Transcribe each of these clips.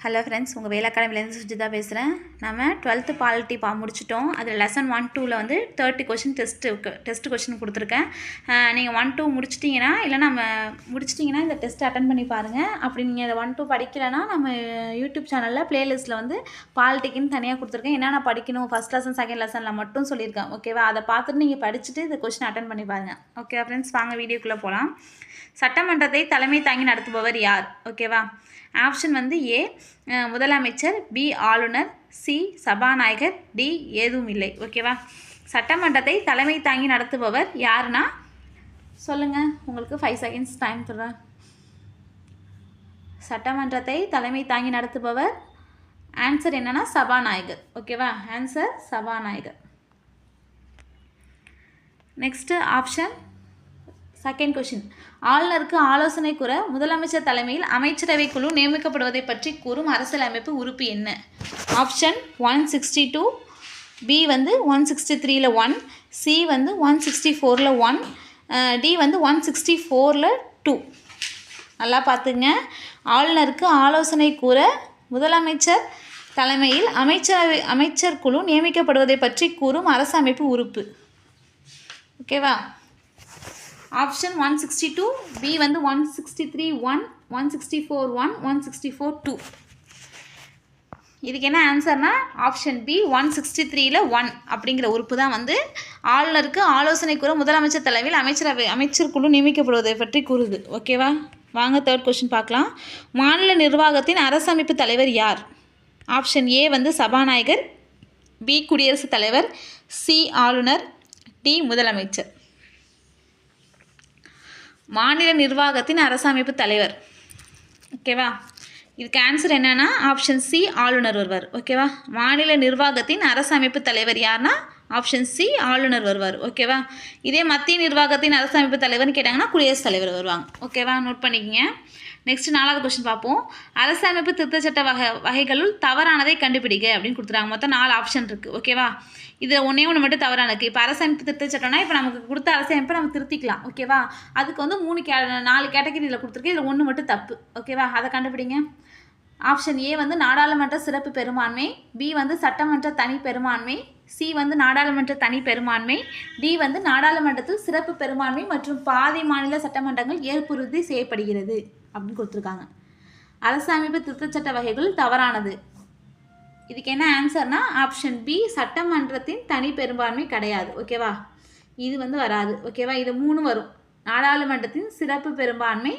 Hello friends, உங்கள் வேலை அகாடமிலேருந்து சுஜிதா பேசுகிறேன். நம்ம 12th பாலிட்டி முடிச்சிட்டோம். அதில் லெசன் 1-2ல் வந்து 30 கொஷின் டெஸ்ட் கொஷின் கொடுத்துருக்கேன். நீங்கள் 1-2 முடிச்சிட்டிங்கன்னா, இல்லை நம்ம முடிச்சிட்டிங்கன்னா இந்த டெஸ்ட் அட்டன் பண்ணி பாருங்கள். அப்படி நீங்கள் இதை 1-2 படிக்கலைன்னா நம்ம யூடியூப் சேனலில் ப்ளேலிஸ்ட்டில் வந்து பாலிட்டிக்குன்னு தனியாக கொடுத்துருக்கேன். என்னென்ன படிக்கணும், ஃபஸ்ட் லெசன் செகண்ட் லெசனில் மட்டும் சொல்லியிருக்கேன். ஓகேவா? அதை பார்த்துட்டு நீங்கள் படிச்சுட்டு இந்த கொஷின் அட்டன் பண்ணி பாருங்கள். ஓகேவா ஃப்ரெண்ட்ஸ்? வாங்க வீடியோக்குள்ளே போகலாம். சட்டமன்றத்தை தலைமை தாங்கி நடத்துபவர் யார்? ஓகேவா? ஆப்ஷன் வந்து ஏ முதலமைச்சர், பி ஆளுநர், சி சபாநாயகர், டி ஏதும் இல்லை. ஓகேவா? சட்டமன்றத்தை தலைமை தாங்கி நடத்துபவர் யாருன்னா சொல்லுங்கள். உங்களுக்கு 5 செகண்ட்ஸ் டைம் தர்றேன். சட்டமன்றத்தை தலைமை தாங்கி நடத்துபவர் ஆன்சர் என்னன்னா சபாநாயகர். ஓகேவா? ஆன்சர் சபாநாயகர். Next option second question. ஆளுநருக்கு ஆலோசனை கூற முதலமைச்சர் தலைமையில் அமைச்சரவை குழு நியமிக்கப்படுவதை பற்றி கூறும் அரசியலமைப்பு உறுப்பு என்ன? ஆப்ஷன் 162, பி வந்து 163ல் 1, சி வந்து 164ல் 1, டி வந்து 164ல் 2. நல்லா பார்த்துங்க. ஆளுநருக்கு ஆலோசனை கூற முதலமைச்சர் தலைமையில் அமைச்சர் குழு நியமிக்கப்படுவதை பற்றி கூறும் அரசமைப்பு உறுப்பு. ஓகேவா? ஆப்ஷன் 162, பி வந்து 163 1, 164 1, 164 2. இதுக்கு என்ன ஆன்சர்னா ஆப்ஷன் பி 163ல் 1 அப்படிங்கிற உறுப்பு தான் வந்து ஆளுநருக்கு ஆலோசனை கூற முதலமைச்சர் தலைமையில் அமைச்சர் குழு நியமிக்கப்படுவதை பற்றி கூறுது. ஓகேவா? வாங்க தேர்ட் கொஸ்டின் பார்க்கலாம். மாநில நிர்வாகத்தின் அரசமைப்பு தலைவர் யார்? ஆப்ஷன் ஏ வந்து சபாநாயகர், பி குடியரசுத் தலைவர், சி ஆளுநர், டி முதலமைச்சர். மாநில நிர்வாகத்தின் அரசமைப்பு தலைவர். ஓகேவா? இதுக்கு ஆன்சர் என்னன்னா ஆப்ஷன் சி ஆளுநர் வருவார். ஓகேவா? மாநில நிர்வாகத்தின் அரசமைப்பு தலைவர் யாருன்னா ஆப்ஷன் சி ஆளுநர் வருவார். ஓகேவா? இதே மத்திய நிர்வாகத்தின் அரசமைப்பு தலைவர்னு கேட்டாங்கன்னா குடியரசுத் தலைவர் வருவாங்க. ஓகேவா? நோட் பண்ணிக்கங்க. நெக்ஸ்ட் 4வது கொஸ்டின் பார்ப்போம். அரசமைப்பு திருத்தச் சட்ட வகைகளுள் தவறானதை கண்டுபிடிக்க அப்படின்னு கொடுத்துறாங்க. மொத்தம் 4 ஆப்ஷன் இருக்குது. ஓகேவா? இது ஒன்றே மட்டும் தவறானது. இப்போ அரசமைப்பு திருத்தச் சட்டம்னா இப்போ நமக்கு கொடுத்த அரசமைப்பை நம்ம திருத்திக்கலாம். ஓகேவா? அதுக்கு வந்து 4 கேட்டகரியில் கொடுத்துருக்கு. இதில் 1 மட்டும் தப்பு. ஓகேவா? அதை கண்டுபிடிங்க. ஆப்ஷன் ஏ வந்து நாடாளுமன்ற சிறப்பு பெரும்பான்மை, பி வந்து சட்டமன்ற தனி பெரும்பான்மை, சி வந்து நாடாளுமன்ற தனி பெரும்பான்மை, டி வந்து நாடாளுமன்றத்தில் சிறப்பு பெரும்பான்மை மற்றும் பாதி மாநில சட்டமன்றங்கள் ஏற்புறுதி செய்யப்படுகிறது அப்படின்னு கொடுத்துருக்காங்க. அரசமைப்பு திருத்தச் சட்ட வகைகள் தவறானது. இதுக்கு என்ன ஆன்சர்னா ஆப்ஷன் பி சட்டமன்றத்தின் தனி பெரும்பான்மை கிடையாது. ஓகேவா? இது வந்து வராது. ஓகேவா? இது 3 வரும். நாடாளுமன்றத்தின் சிறப்பு பெரும்பான்மை,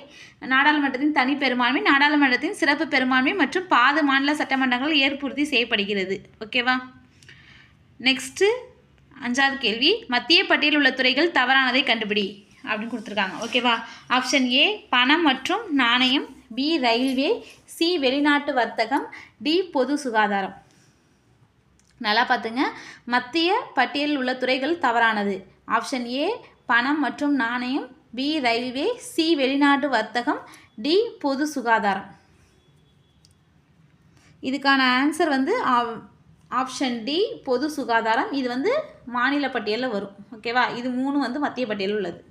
நாடாளுமன்றத்தின் தனி பெரும்பான்மை, நாடாளுமன்றத்தின் சிறப்பு பெரும்பான்மை மற்றும் பாதி மாநில சட்டமன்றங்கள் ஏற்புறுதி செய்யப்படுகிறது. ஓகேவா? நெக்ஸ்ட்டு 5வது கேள்வி. மத்திய பட்டியலில் உள்ள துறைகள் தவறானதை கண்டுபிடி அப்படின்னு கொடுத்துருக்காங்க. ஓகேவா? ஆப்ஷன் ஏ பணம் மற்றும் நாணயம், பி ரயில்வே, சி வெளிநாட்டு வர்த்தகம், டி பொது சுகாதாரம். நல்லா பார்த்துங்க. மத்திய பட்டியலில் உள்ள துறைகள் தவறானது. ஆப்ஷன் ஏ பணம் மற்றும் நாணயம், பி ரயில்வே, சி வெளிநாட்டு வர்த்தகம், டி பொது சுகாதாரம். இதுக்கான ஆன்சர் வந்து ஆப்ஷன் டி பொது சுகாதாரம். இது வந்து மாநில பட்டியலில் வரும். ஓகேவா? இது 3 வந்து மத்திய பட்டியலில் உள்ளது.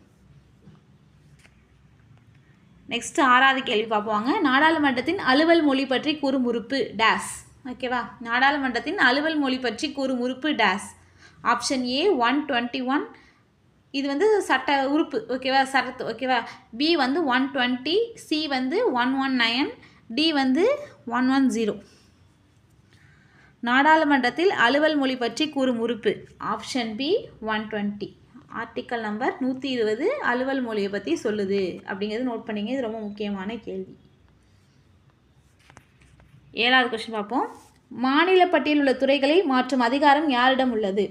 நெக்ஸ்ட் 6வது கேள்வி பார்ப்போங்க. நாடாளுமன்றத்தின் அலுவல் மொழி பற்றி கூறும் உறுப்பு டேஸ். ஓகேவா? நாடாளுமன்றத்தின் அலுவல் மொழி பற்றி கூறும் உறுப்பு டேஸ். ஆப்ஷன் ஏ 121, இது வந்து சட்ட உறுப்பு. ஓகேவா? சரத்து. ஓகேவா? பி வந்து 120, சி வந்து 119, டி வந்து 110. நாடாளுமன்றத்தில் அலுவல் மொழி பற்றி கூறும் உறுப்பு ஆப்ஷன் பி 120. ஆர்டிக்கல் நம்பர் 120 அலுவல் மொழியை பற்றி சொல்லுது அப்படிங்கிறது நோட் பண்ணிங்க. இது ரொம்ப முக்கியமான கேள்வி. 7வது கொஸ்டின் பார்ப்போம். மாநில பட்டியலில் உள்ள துறைகளை மாற்றும் அதிகாரம் யாரிடம் உள்ளது?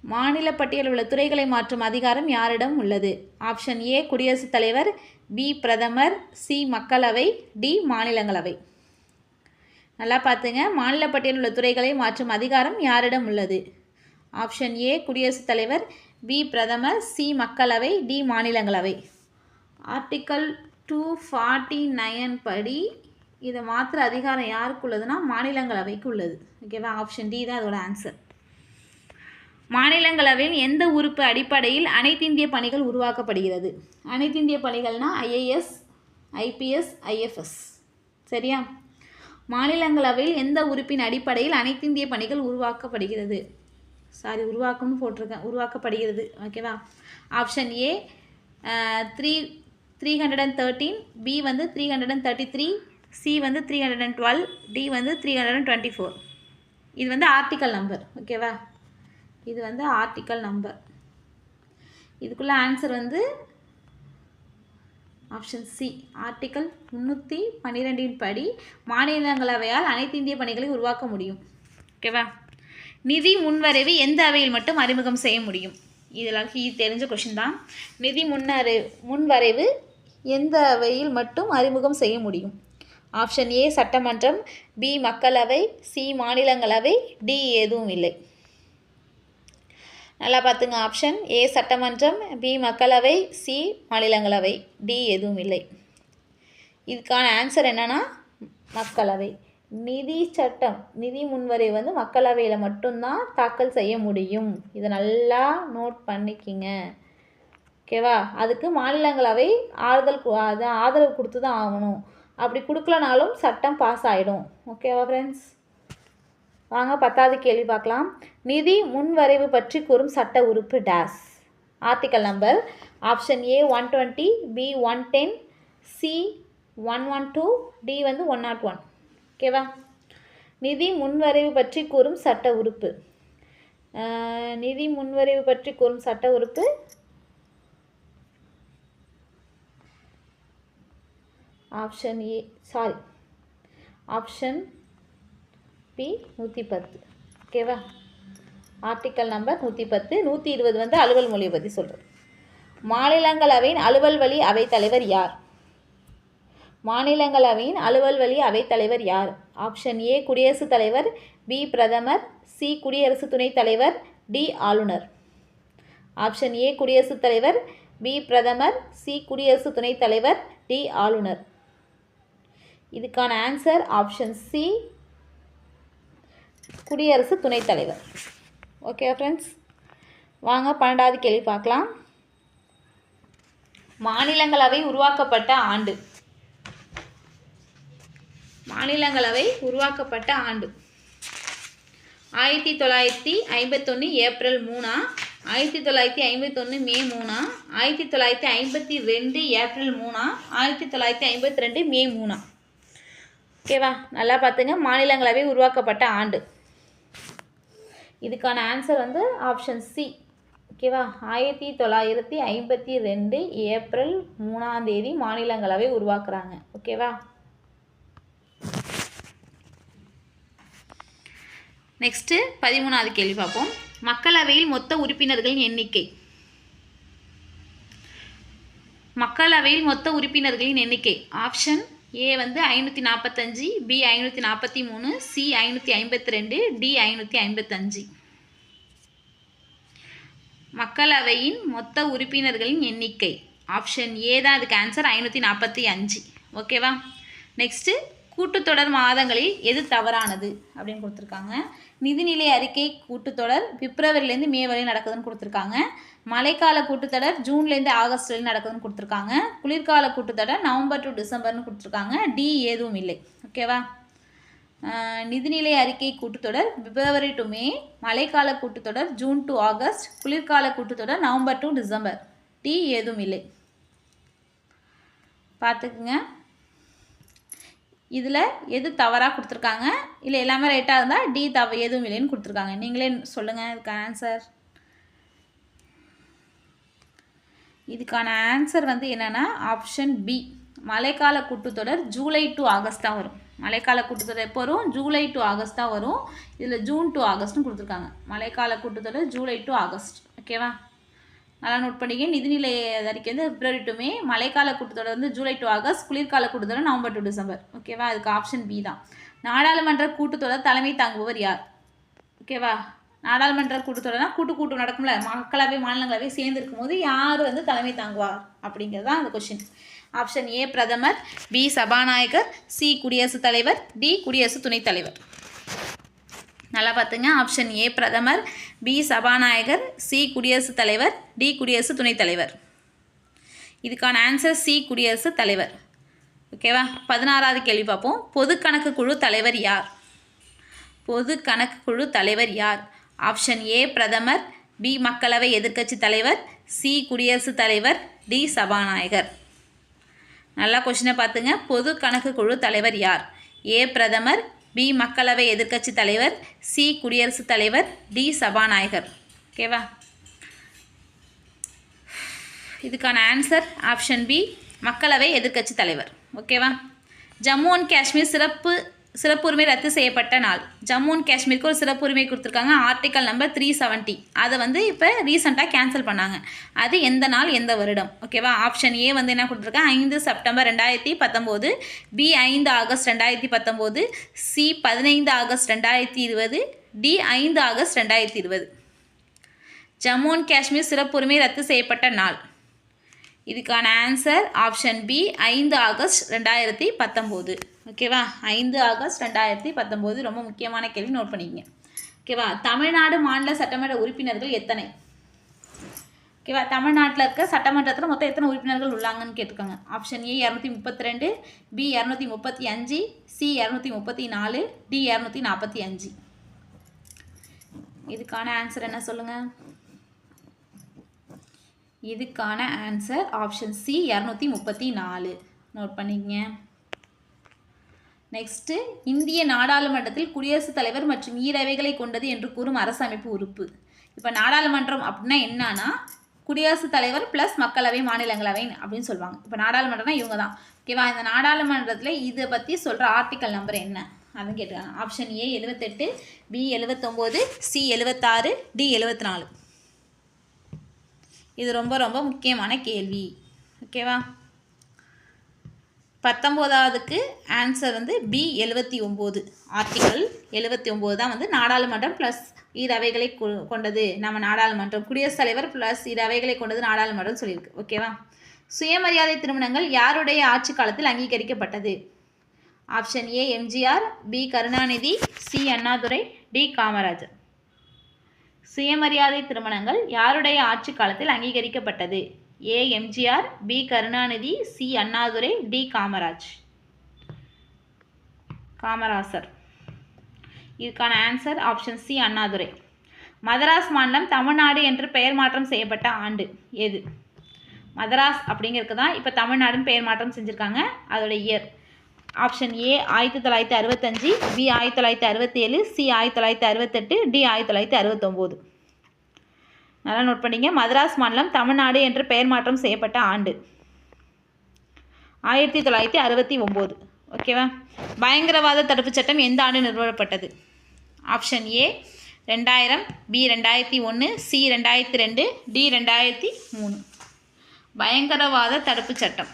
மாநில பட்டியலில் உள்ள துறைகளை மாற்றும் அதிகாரம் யாரிடம் உள்ளது? ஆப்ஷன் ஏ குடியரசுத் தலைவர், பி பிரதமர், சி மக்களவை, டி மாநிலங்களவை. நல்லா பார்த்துங்க. மாநில பட்டியலில் உள்ள துறைகளை மாற்றும் அதிகாரம் யாரிடம் உள்ளது? ஆப்ஷன் ஏ குடியரசுத் தலைவர், பி பிரதமர், சி மக்களவை, டி மாநிலங்களவை. ஆர்டிக்கல் 249 படி இதை மாற்ற அதிகாரம் யாருக்கு உள்ளதுன்னா மாநிலங்களவைக்கு உள்ளது. ஓகேவா? ஆப்ஷன் டி தான் அதோட ஆன்சர். மாநிலங்களவையின் எந்த உறுப்பு அடிப்படையில் அனைத்திந்திய பணிகள் உருவாக்கப்படுகிறது? அனைத்திந்திய பணிகள்னால் ஐஏஎஸ், ஐபிஎஸ், ஐஎஃப்எஸ். சரியா? மாநிலங்களவையில் எந்த உறுப்பின் அடிப்படையில் அனைத்திந்திய பணிகள் உருவாக்கப்படுகிறது? உருவாக்கம்னு போட்டிருக்கேன், உருவாக்கப்படுகிறது. ஓகேவா? ஆப்ஷன் ஏ 313, பி வந்து 333, சி வந்து 312, டி வந்து 324. இது வந்து ஆர்டிக்கல் நம்பர். ஓகேவா? இது வந்து ஆர்டிக்கல் நம்பர். இதுக்குள்ள ஆன்சர் வந்து ஆப்ஷன் சி. ஆர்டிக்கல் 312 படி மாநிலங்களவையால் அனைத்து இந்திய பணிகளை உருவாக்க முடியும். ஓகேவா? நிதி முன்வரைவு எந்த அவையில் மட்டும் அறிமுகம் செய்ய முடியும்? இதெல்லாம் தெரிஞ்ச கொஷின் தான். நிதி முன்வரைவு எந்த அவையில் மட்டும் அறிமுகம் செய்ய முடியும்? ஆப்ஷன் ஏ சட்டமன்றம், பி மக்களவை, சி மாநிலங்களவை, டி எதுவும் இல்லை. நல்லா பார்த்துங்க. ஆப்ஷன் ஏ சட்டமன்றம், பி மக்களவை, சி மாநிலங்களவை, டி எதுவும் இல்லை. இதுக்கான ஆன்சர் என்னன்னா மக்களவை. நிதி முன்வரைவு வந்து மக்களவையில் மட்டும்தான் தாக்கல் செய்ய முடியும். இதை நல்லா நோட் பண்ணிக்கிங்க. ஓகேவா? அதுக்கு மாநிலங்களவை ஆதரவு கொடுத்து தான் ஆகணும். அப்படி கொடுக்கலனாலும் சட்டம் பாஸ் ஆகிடும். ஓகேவா ஃப்ரெண்ட்ஸ்? வாங்க 10வது கேள்வி பார்க்கலாம். நிதி முன்வரைவு பற்றி கூறும் சட்ட உறுப்பு டேஸ். Article number option A 120, B 110, C 112, D வந்து 101. ஓகேவா? நிதி முன்வரைவு பற்றி கூறும் சட்ட உறுப்பு. நிதி முன்வரைவு பற்றி கூறும் சட்ட உறுப்பு ஆப்ஷன் ஏ ஆப்ஷன் பி 110. ஓகேவா? Article number 110. 120 வந்து அலுவல் மொழியை பற்றி சொல்கிறது. மாநிலங்களவையின் அலுவல் வழி அவைத்தலைவர் யார்? மாநிலங்களவையின் அலுவல் வழி அவைத்தலைவர் யார்? ஆப்ஷன் ஏ குடியரசுத் தலைவர், பி பிரதமர், சி குடியரசு துணைத் தலைவர், டி ஆளுநர். ஆப்ஷன் ஏ குடியரசுத் தலைவர், பி பிரதமர், சி குடியரசு துணைத் தலைவர், டி ஆளுநர். இதுக்கான ஆன்சர் ஆப்ஷன் சி குடியரசு துணைத் தலைவர். ஓகே ஃப்ரெண்ட்ஸ், வாங்க 12வது கேள்வி பார்க்கலாம். மாநிலங்களவை உருவாக்கப்பட்ட ஆண்டு. மாநிலங்களவை உருவாக்கப்பட்ட ஆண்டு 1951 ஏப்ரல் 3, 1951 மே 3, 1952 ஏப்ரல் 3, 1952 மே 3. ஓகேவா? நல்லா பார்த்துங்க. மாநிலங்களவை உருவாக்கப்பட்ட ஆண்டு. இதுக்கான ஆன்சர் வந்து ஆப்ஷன் சி. ஓகேவா? 1952 ஏப்ரல் 3 மாநிலங்களவை உருவாக்குறாங்க. ஓகேவா? நெக்ஸ்ட்டு 13வது கேள்வி பார்ப்போம். மக்களவையில் மொத்த உறுப்பினர்களின் எண்ணிக்கை. மக்களவையில் மொத்த உறுப்பினர்களின் எண்ணிக்கை. ஆப்ஷன் ஏ வந்து 545, பி 543, சி 552, டி 555. மக்களவையின் மொத்த உறுப்பினர்களின் எண்ணிக்கை. ஆப்ஷன் ஏ தான் அதுக்கு ஆன்சர், 545. ஓகேவா? நெக்ஸ்ட்டு கூட்டுத்தொடர் மாதங்களில் எது தவறானது அப்படின்னு கொடுத்துருக்காங்க. நிதிநிலை அறிக்கை கூட்டுத்தொடர் பிப்ரவரிலேருந்து மே வரை நடக்குதுன்னு கொடுத்துருக்காங்க. மழைக்கால கூட்டுத்தொடர் ஜூன்லேருந்து ஆகஸ்ட் வரை நடக்குதுன்னு கொடுத்துருக்காங்க. குளிர்கால கூட்டுத்தொடர் நவம்பர் டு டிசம்பர்னு கொடுத்துருக்காங்க. டி எதுவும் இல்லை. ஓகேவா? நிதிநிலை அறிக்கை கூட்டுத்தொடர் பிப்ரவரி டு மே, மழைக்கால கூட்டுத்தொடர் ஜூன் டு ஆகஸ்ட், குளிர்கால கூட்டுத்தொடர் நவம்பர் டு டிசம்பர். டி எதுவும் இல்லை. பார்த்துக்குங்க. இதில் எது தவறாக கொடுத்துருக்காங்க, இல்லை எல்லாமே ரைட்டாக இருந்தால் டி எதுவும் இல்லைன்னு கொடுத்துருக்காங்க. நீங்களே சொல்லுங்கள் இதுக்கான ஆன்சர். இதுக்கான ஆன்சர் வந்து என்னென்னா ஆப்ஷன் பி. மழைக்கால கூட்டுத்தொடர் ஜூலை டு ஆகஸ்ட் தான் வரும். மழைக்கால கூட்டுத்தொடர் எப்போ வரும்? ஜூலை டு ஆகஸ்ட் தான் வரும். இதில் ஜூன் டு ஆகஸ்ட்னு கொடுத்துருக்காங்க. மழைக்கால கூட்டுத்தொடர் ஜூலை டு ஆகஸ்ட். ஓகேவா? நல்லா நோட் பண்ணிக்க. நிதிநிலை அறிக்கை வந்து பிப்ரவரி டு மே, மழைக்கால கூட்டத்தொடர் வந்து ஜூலை டு ஆகஸ்ட், குளிர்கால கூட்டத்தொடர் நவம்பர் டு டிசம்பர். ஓகேவா? அதுக்கு ஆப்ஷன் பி தான். நாடாளுமன்ற கூட்டத்தொடர் தலைமை தாங்குபவர் யார்? ஓகேவா? நாடாளுமன்ற கூட்டத்தொடர்னா கூட்டு நடக்கும்ல, மக்களவை மாநிலங்களவை சேர்ந்து இருக்கும்போது யார் வந்து தலைமை தாங்குவார் அப்படிங்கிறது தான் அந்த கொஷின். ஆப்ஷன் ஏ பிரதமர், பி சபாநாயகர், சி குடியரசுத் தலைவர், டி குடியரசு துணைத் தலைவர். நல்லா பார்த்துங்க. ஆப்ஷன் ஏ பிரதமர், பி சபாநாயகர், சி குடியரசுத் தலைவர், டி குடியரசு துணைத் தலைவர். இதுக்கான ஆன்சர் சி குடியரசுத் தலைவர். ஓகேவா? 16வது கேள்வி பார்ப்போம். பொது கணக்கு குழு தலைவர் யார்? பொது கணக்கு குழு தலைவர் யார்? ஆப்ஷன் ஏ பிரதமர், பி மக்களவை எதிர்க்கட்சி தலைவர், சி குடியரசுத் தலைவர், டி சபாநாயகர். நல்லா கொஸ்டினை பார்த்துங்க. பொது கணக்கு குழு தலைவர் யார்? ஏ பிரதமர், பி மக்களவை எதிர்க்கட்சி தலைவர், சி குடியரசுத் தலைவர், டி சபாநாயகர். ஓகேவா? இதுக்கான ஆன்சர் ஆப்ஷன் பி மக்களவை எதிர்க்கட்சி தலைவர். ஓகேவா? ஜம்மு அண்ட் காஷ்மீர் சிறப்புரிமை ரத்து செய்யப்பட்ட நாள். ஜம்மு அண்ட் காஷ்மீருக்கு ஒரு சிறப்புரிமை கொடுத்துருக்காங்க, ஆர்டிக்கல் நம்பர் 370. அதை இப்போ ரீசெண்டாக கேன்சல் பண்ணாங்க. அது எந்த நாள், எந்த வருடம்? ஓகேவா? ஆப்ஷன் ஏ என்ன கொடுத்துருக்காங்க, 5 September 2019, B 5 August 2019, C 15 August 2020, D 5 August 2020. Jammu and Kashmir சிறப்புரிமை ரத்து செய்யப்பட்ட நாள். இதுக்கான ஆன்சர் ஆப்ஷன் பி 5 ஆகஸ்ட் 2019. ஓகேவா? 5 ஆகஸ்ட் 2019 ரொம்ப முக்கியமான கேள்வி, நோட் பண்ணிக்கங்க. ஓகேவா? தமிழ்நாடு மாநில சட்டமன்ற உறுப்பினர்கள் எத்தனை? ஓகேவா? தமிழ்நாட்டில் இருக்க சட்டமன்றத்தில் மொத்தம் எத்தனை உறுப்பினர்கள் உள்ளாங்கன்னு கேட்டிருக்காங்க. Option A 232, B 235, C 234, D 245. இதுக்கான ஆன்சர் என்ன சொல்லுங்கள்? இதுக்கான ஆன்சர் ஆப்ஷன் சி 234. நோட் பண்ணிக்கங்க. நெக்ஸ்ட்டு, இந்திய நாடாளுமன்றத்தில் குடியரசுத் தலைவர் மற்றும் ஈரவைகளை கொண்டது என்று கூறும் அரசமைப்பு உறுப்பு. இப்போ நாடாளுமன்றம் அப்படின்னா என்னன்னா, குடியரசுத் தலைவர் ப்ளஸ் மக்களவை மாநிலங்களவை அப்படின்னு சொல்லுவாங்க. இப்போ நாடாளுமன்றம்னா இவங்க தான். ஓகேவா? இந்த நாடாளுமன்றத்தில் இதை பற்றி சொல்கிற ஆர்டிக்கல் நம்பர் என்ன அதுன்னு கேட்டுருக்காங்க. Option A 78, B 79, C 76, D 74. இது ரொம்ப ரொம்ப முக்கியமான கேள்வி. ஓகேவா? 19வதுக்கு ஆன்சர் பி 79. ஆர்டிக்கல் 79 தான் நாடாளுமன்றம் ப்ளஸ் ஈரவைகளை கொண்டது. நம்ம நாடாளுமன்றம் குடியரசுத் தலைவர் ப்ளஸ் ஈரவைகளை கொண்டது நாடாளுமன்றம் சொல்லியிருக்கு. ஓகேவா? சுயமரியாதை திருமணங்கள் யாருடைய ஆட்சி காலத்தில் அங்கீகரிக்கப்பட்டது? Option A MGR, B Karunanidhi, C Annadurai, D Kamarajar. சுயமரியாதை திருமணங்கள் யாருடைய ஆட்சி காலத்தில் அங்கீகரிக்கப்பட்டது? A MGR, B Karunanidhi, C Annadurai, D Kamarajar. இதுக்கான answer option C Annadurai. Madras மாநிலம் தமிழ்நாடு என்று பெயர் மாற்றம் செய்யப்பட்ட ஆண்டு எது? மதராஸ் அப்படிங்கிறதுக்கு தான் இப்போ தமிழ்நாடுன்னு பெயர் மாற்றம் செஞ்சுருக்காங்க. அதோட year option A 1965, B 1967, C 1968, D 1969. நல்லா நோட் பண்ணிங்க. மதராஸ் மாநிலம் தமிழ்நாடு என்று பெயர் மாற்றம் செய்யப்பட்ட ஆண்டு 1969. ஓகேவா? பயங்கரவாத தடுப்புச் சட்டம் எந்த ஆண்டு நிறுவப்பட்டது? Option A 2000, B 2001, C 2002, D 2003. பயங்கரவாத தடுப்புச் சட்டம்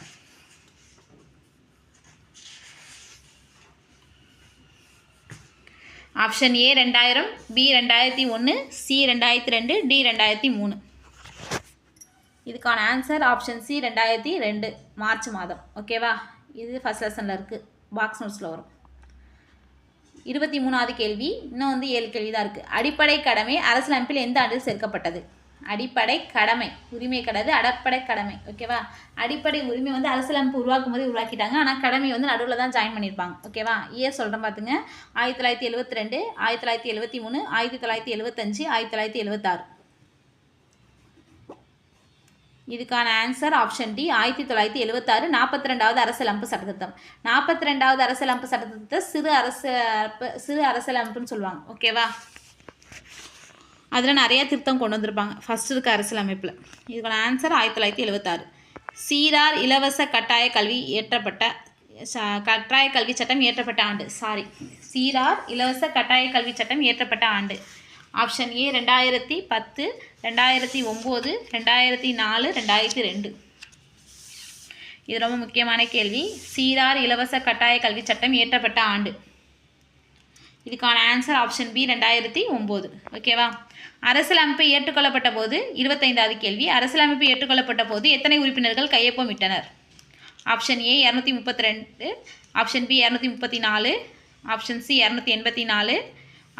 option A 2000, B 2001, C 2002, D 2003. இதுக்கான ஆன்சர் ஆப்ஷன் சி 2002 மார்ச் மாதம். ஓகேவா? இது ஃபர்ஸ்ட் லெசனில் இருக்குது, பாக்ஸ் நோட்ஸில் வரும். 23வது கேள்வி. இன்னும் 7 கேள்வி தான் இருக்குது. அடிப்படை கடமை அரசியலமைப்பில் எந்த ஆண்டில் சேர்க்கப்பட்டது? அடிப்படை கடமை, உரிமை கிடையாது, அடிப்படை கடமை. ஓகேவா? அடிப்படை உரிமை அரசியலமைப்பு உருவாக்கும் போது உருவாக்கிட்டாங்க. ஆனால் கடமை நடுவில் தான் ஜாயின் பண்ணியிருப்பாங்க. ஓகேவா? ஏ சொல்கிறேன் பார்த்துங்க. 1972, 1973, 1975, 1976. இதுக்கான ஆன்சர் ஆப்ஷன் டி 1976. 42வது அரசியலமைப்பு சட்டத்திட்டம். 42வது அரசியலமைப்பு சட்டத்திட்டத்தை சிறு அரசியலமைப்புன்னு சொல்லுவாங்க. ஓகேவா? அதில் நிறைய திருத்தம் கொண்டு வந்திருப்பாங்க ஃபஸ்ட்டு இருக்க அரசியலமைப்பில். இதுக்கான ஆன்சர் 1976. சீரார் இலவச கட்டாய கல்வி சட்டம் இயற்றப்பட்ட ஆண்டு. சீரார் இலவச கட்டாய கல்வி சட்டம் இயற்றப்பட்ட ஆண்டு. Option A 2010, 2009, 2004, 2002. இது ரொம்ப முக்கியமான கேள்வி. சீரார் இலவச கட்டாய கல்வி சட்டம் இயற்றப்பட்ட ஆண்டு. இதுக்கான ஆன்சர் ஆப்ஷன் பி 2009. ஓகேவா? அரசியலமைப்பு ஏற்றுக்கொள்ளப்பட்ட போது 25வது கேள்வி. அரசியலமைப்பு ஏற்றுக்கொள்ளப்பட்ட போது எத்தனை உறுப்பினர்கள் கையொப்பமிட்டனர்? Option A 232, option B 234, option C 284,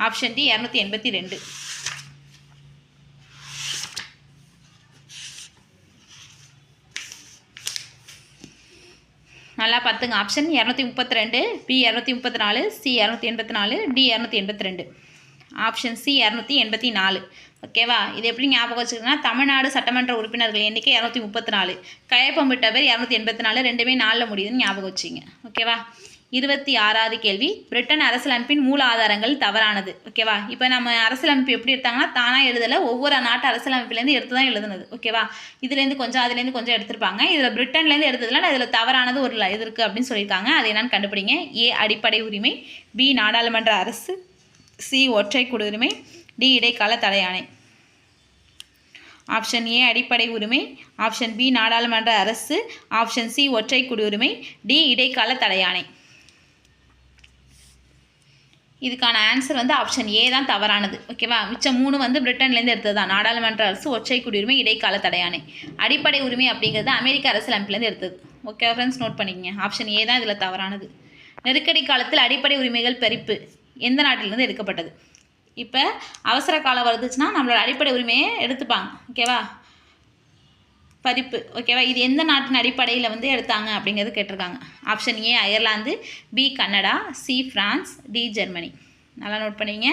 option D 282. நல்லா பார்த்துங்க. Option 232, B 234, C 284, D 282. Option C 284. ஓகேவா? இது எப்படி ஞாபகம் வச்சுக்கோங்கன்னா, தமிழ்நாடு சட்டமன்ற உறுப்பினர்கள் எண்ணிக்கை 234, கையொப்பம் விட்ட பேர் 284, ரெண்டுமே 4 முடியுதுன்னு ஞாபகம் வச்சிங்க. ஓகேவா? 26வது கேள்வி, பிரிட்டன் அரசியலமைப்பின் மூல ஆதாரங்கள் தவறானது. ஓகேவா? இப்போ நம்ம அரசியலமைப்பு எப்படி எடுத்தாங்கன்னா, தானாக எழுதலை, ஒவ்வொரு நாட்டு அரசியலமைப்புலேருந்து எடுத்து தான் எழுதுனது. ஓகேவா? இதுலேருந்து கொஞ்சம் அதுலேருந்து கொஞ்சம் எடுத்திருப்பாங்க. இதில் பிரிட்டன்லேருந்து எடுத்ததுல இதில் தவறானது ஒரு இது இருக்குது அப்படின்னு சொல்லியிருக்காங்க. அது என்னன்னு கண்டுபிடிங்க. ஏ அடிப்படை உரிமை, பி நாடாளுமன்ற அரசு, சி ஒற்றை குடியுரிமை, டி இடைக்கால தடையாணை. ஆப்ஷன் ஏ அடிப்படை உரிமை, ஆப்ஷன் பி நாடாளுமன்ற அரசு, ஆப்ஷன் சி ஒற்றை குடியுரிமை, டி இடைக்கால தடையாணை. இதுக்கான ஆன்சர் வந்து ஆப்ஷன் ஏ தான் தவறானது. ஓகேவா? மிச்சம் 3 வந்து பிரிட்டன்லேருந்து எடுத்தது தான். நாடாளுமன்ற அரசு, ஒற்றை குடியுரிமை, இடைக்கால தடையாணை. அடிப்படை உரிமை அப்படிங்கிறது அமெரிக்க அரசியலமைப்புலேருந்து எடுத்தது. ஓகே ஃப்ரெண்ட்ஸ், நோட் பண்ணிக்கங்க. ஆப்ஷன் ஏ தான் இதில் தவறானது. நெருக்கடி காலத்தில் அடிப்படை உரிமைகள் பறிப்பு எந்த நாட்டிலிருந்து எடுக்கப்பட்டது? இப்போ அவசர காலம் வருதுச்சுன்னா நம்மளோட அடிப்படை உரிமையை எடுத்துப்பாங்க. ஓகேவா? பறிப்பு. ஓகேவா? இது எந்த நாட்டின் அடிப்படையில் வந்து எடுத்தாங்க அப்படிங்கிறது கேட்டிருக்காங்க. Option A Ireland, B Canada, C France, D Germany. நல்லா நோட் பண்ணிங்க.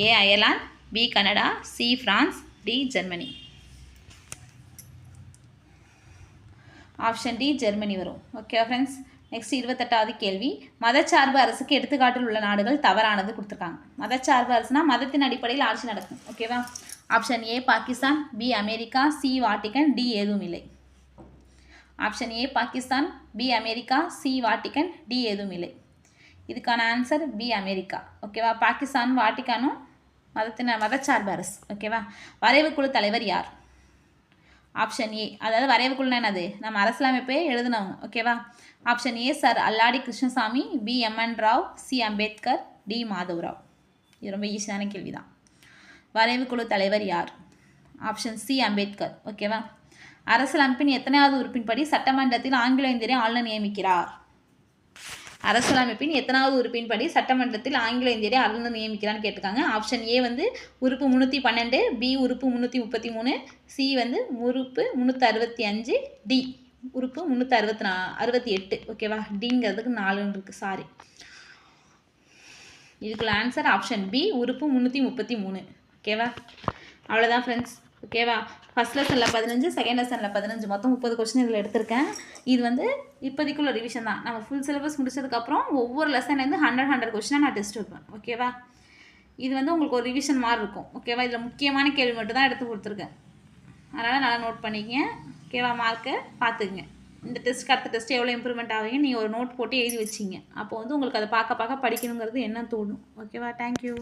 A Ireland, B Canada, C France, D Germany. Option D Germany வரும். Okay friends. நெக்ஸ்ட் 28வது கேள்வி, மதச்சார்பு அரசுக்கு எடுத்துக்காட்டில் உள்ள நாடுகள் தவறானது கொடுத்துருக்காங்க. மதச்சார்பு அரசுனா மதத்தின் அடிப்படையில் ஆட்சி நடக்கும். ஓகேவா? Option A Pakistan, B America, C Vatican, D எதுவும் இல்லை. Option A Pakistan, B America, C Vatican, D எதுவும் இல்லை. இதுக்கான ஆன்சர் பி அமெரிக்கா. ஓகேவா? பாகிஸ்தான் வாட்டிக்கானும் மதச்சார்பு அரசு. ஓகேவா? வரைவுக்குழு தலைவர் யார்? ஆப்ஷன் ஏ, அதாவது வரைவுக்குழுனா என்னது? நம்ம அரசியலமைப்பே எழுதினவங்க. ஓகேவா? Option A sir Alladi Krishnaswamy, B M N Rao, C Ambedkar, D Madhavrao. இது ரொம்ப ஈஸியான கேள்வி தான். வரைவுக்குழு தலைவர் யார்? Option C Ambedkar. ஓகேவா? அரசியலமைப்பின் எத்தனாவது உறுப்பின்படி சட்டமன்றத்தில் ஆங்கில இந்தியரை ஆளுநர் நியமிக்கிறார்? அரசியலமைப்பின் எத்தனாவது உறுப்பின்படி சட்டமன்றத்தில் ஆங்கில இந்தியரை ஆளுநர் நியமிக்கிறான்னு கேட்டிருக்காங்க. ஆப்ஷன் ஏ வந்து உறுப்பு 312, பி உறுப்பு 333, சி வந்து உறுப்பு 365, டி உறுப்பு 368. ஓகேவா? டிங்கிறதுக்கு 4 இருக்குது. சாரி. இதுக்குள்ள ஆன்சர் ஆப்ஷன் பி உறுப்பு 333. ஓகேவா? அவ்வளோதான் ஃப்ரெண்ட்ஸ். ஓகேவா? ஃபஸ்ட் லெசனில் 15, செகண்ட் லெசனில் 15, மொத்தம் 30 கொஸ்டின் இதில் எடுத்திருக்கேன். இது வந்து இப்போதைக்குள்ள ரிவிஷன் தான். நம்ம ஃபுல் சிலபஸ் முடிச்சதுக்கப்புறம் ஒவ்வொரு லெசன்லேருந்து 100 கொஸ்டினாக நான் டெஸ்ட் வைப்பேன். ஓகேவா? இது வந்து உங்களுக்கு ஒரு ரிவிஷன் மாதிரி இருக்கும். ஓகேவா? இதில் முக்கியமான கேள்வி மட்டும் தான் எடுத்து கொடுத்துருக்கேன். அதனால் நல்லா நோட் பண்ணிக்கங்க. ஓகேவா? மார்க்கை பார்த்துக்குங்க. இந்த டெஸ்ட்டுக்கு அடுத்த டெஸ்ட்டு எவ்வளோ இம்ப்ரூவ்மெண்ட் ஆகுங்க நீங்கள் ஒரு நோட் போட்டு எழுதி வச்சிங்க. அப்போ வந்து உங்களுக்கு அதை பார்க்க படிக்கணுங்கிறது என்ன தோணும். ஓகேவா? தேங்க்யூ.